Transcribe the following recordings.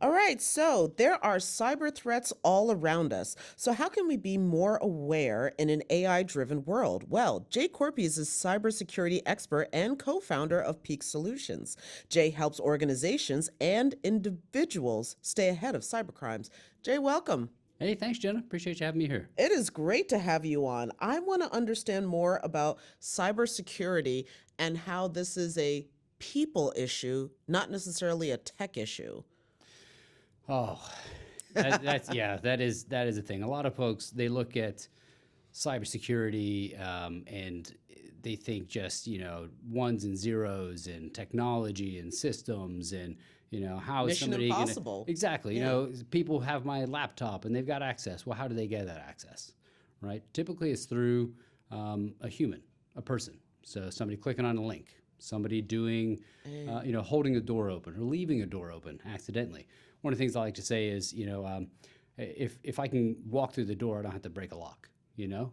All right, so there are cyber threats all around us. So, how can we be more aware in an AI driven world? Well, Jay Korpi is a cybersecurity expert and co founder of Peak Solutions. Jay helps organizations and individuals stay ahead of cybercrimes. Jay, welcome. Hey, thanks, Jenna. Appreciate you having me here. It is great to have you on. I want to understand more about cybersecurity and how this is a people issue, not necessarily a tech issue. Oh, that's yeah, that is a thing. A lot of folks they look at cybersecurity and they think just ones and zeros and technology and systems and how is Mission somebody going to impossible. exactly Yeah. people have my laptop and they've got access. Well, how do they get that access? Right? Typically, it's through a human, a person. So somebody clicking on a link, somebody doing holding a door open or leaving a door open accidentally. One of the things I like to say is, if I can walk through the door, I don't have to break a lock.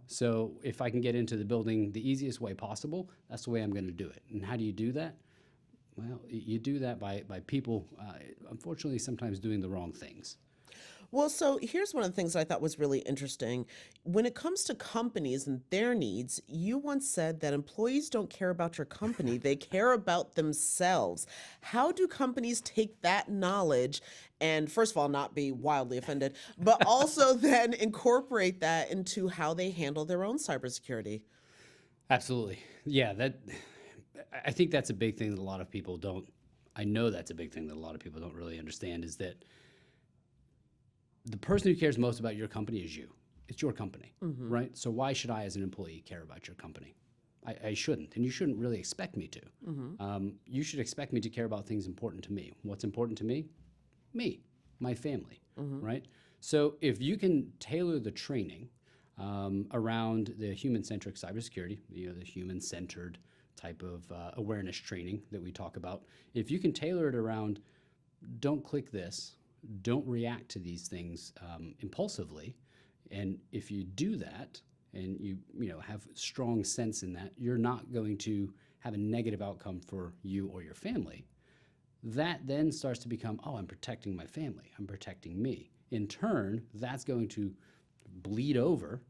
So if I can get into the building the easiest way possible, that's the way I'm going to do it. And how do you do that? Well, you do that by people, unfortunately, sometimes doing the wrong things. Well, so here's one of the things I thought was really interesting. When it comes to companies and their needs, you once said that employees don't care about your company, they care about themselves. How do companies take that knowledge and, first of all, not be wildly offended, but also then incorporate that into how they handle their own cybersecurity? Absolutely. Yeah, I think that's a big thing that a lot of people don't. I know that's a big thing that a lot of people don't really understand is that the person who cares most about your company is you. It's your company, right? So why should I, as an employee, care about your company? I shouldn't, and you shouldn't really expect me to. You should expect me to care about things important to me. What's important to me? Me, my family, right? So if you can tailor the training around the human-centric cybersecurity, the human-centered type of awareness training that we talk about, if you can tailor it around, don't click this, don't react to these things impulsively, and if you do that and you have strong sense in that, you're not going to have a negative outcome for you or your family. That then starts to become, oh, I'm protecting my family, I'm protecting me. In turn, that's going to bleed over.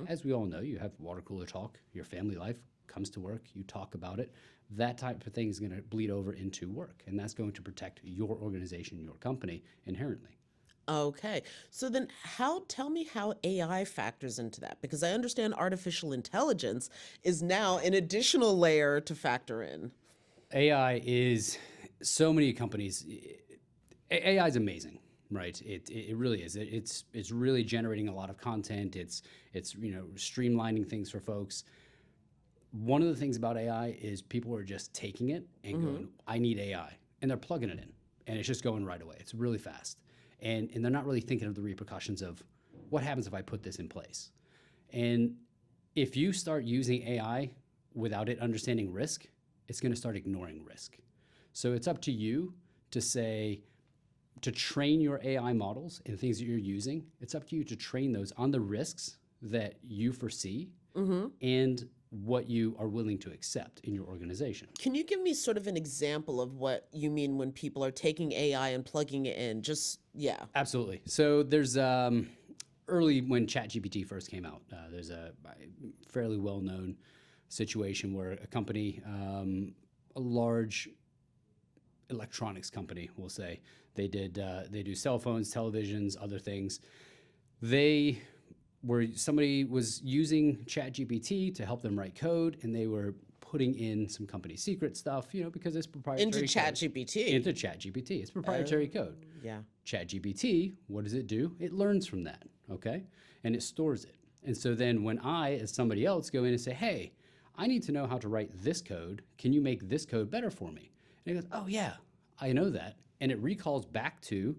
As we all know, you have water cooler talk, your family life comes to work, you talk about it. That type of thing is going to bleed over into work, and that's going to protect your organization, your company inherently. Okay. So then tell me how AI factors into that because I understand artificial intelligence is now an additional layer to factor in. AI is so many companies. AI is amazing, right? It really is. It's really generating a lot of content. It's streamlining things for folks. One of the things about AI is people are just taking it and going, I need AI. And they're plugging it in. And it's just going right away. It's really fast. And they're not really thinking of the repercussions of what happens if I put this in place. And if you start using AI without it understanding risk, it's going to start ignoring risk. So it's up to you to say, to train your AI models and things that you're using, it's up to you to train those on the risks that you foresee and what you are willing to accept in your organization. Can you give me sort of an example of what you mean when people are taking AI and plugging it in? Just, yeah. Absolutely. So there's early when ChatGPT first came out, there's a fairly well-known situation where a company, a large electronics company, we'll say, they do cell phones, televisions, other things. Somebody was using ChatGPT to help them write code, and they were putting in some company secret stuff, because it's proprietary Into code. ChatGPT. Into ChatGPT. It's proprietary code. Yeah. ChatGPT, what does it do? It learns from that, okay? And it stores it. And so then when I, as somebody else, go in and say, hey, I need to know how to write this code. Can you make this code better for me? And it goes, oh yeah, I know that. And it recalls back to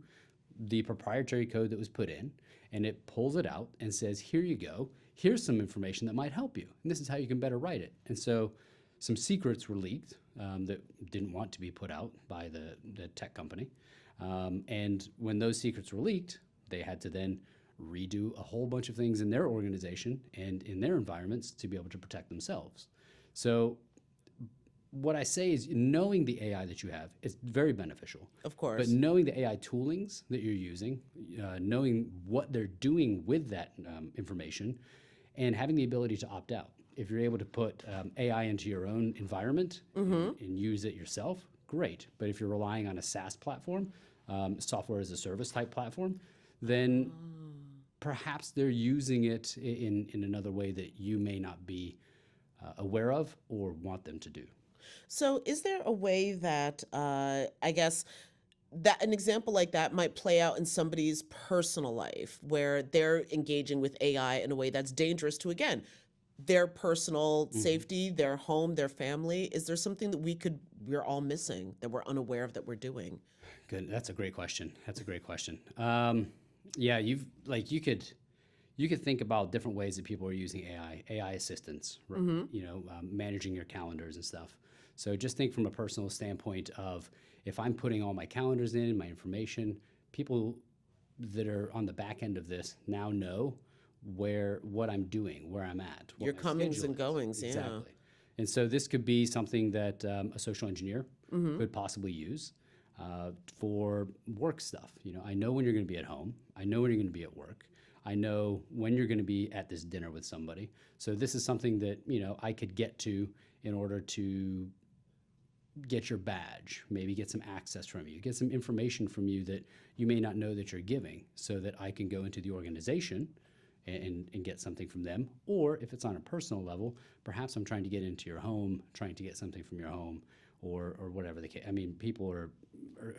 the proprietary code that was put in, and it pulls it out and says, here you go. Here's some information that might help you. And this is how you can better write it. And so some secrets were leaked that didn't want to be put out by the tech company. And when those secrets were leaked, they had to then redo a whole bunch of things in their organization and in their environments to be able to protect themselves. So what I say is knowing the AI that you have is very beneficial. Of But course. knowing the AI toolings that you're using, knowing what they're doing with that information, and having the ability to opt out. If you're able to put AI into your own environment and use it yourself, great. But if you're relying on a SaaS platform, software as a service type platform, then perhaps they're using it in another way that you may not be aware of or want them to do. So, is there a way that, I guess, that an example like that might play out in somebody's personal life where they're engaging with AI in a way that's dangerous to, again, their personal safety, their home, their family? Is there something that we're all missing that we're unaware of that we're doing? Good. That's a great question. That's a great question. Yeah, you could think about different ways that people are using AI assistants, managing your calendars and stuff. So just think from a personal standpoint of if I'm putting all my calendars in, my information, people that are on the back end of this now know what I'm doing, where I'm at, what Your my comings schedule and is. goings, yeah. Exactly. And so this could be something that a social engineer could possibly use for work stuff. I know when you're going to be at home. I know when you're going to be at work. I know when you're going to be at this dinner with somebody. So this is something that, I could get to in order to get your badge, maybe get some access from you, get some information from you that you may not know that you're giving so that I can go into the organization and get something from them. Or if it's on a personal level, perhaps I'm trying to get into your home, trying to get something from your home or whatever the case. I mean, people are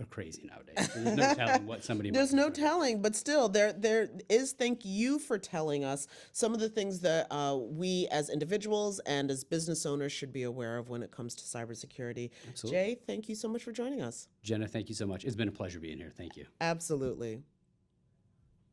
crazy nowadays. There's no telling what somebody might There's be no trying to. telling, but still, there is. Thank you for telling us some of the things that we as individuals and as business owners should be aware of when it comes to cybersecurity. Absolutely. Jay, thank you so much for joining us. Jenna, thank you so much. It's been a pleasure being here. Thank you. Absolutely.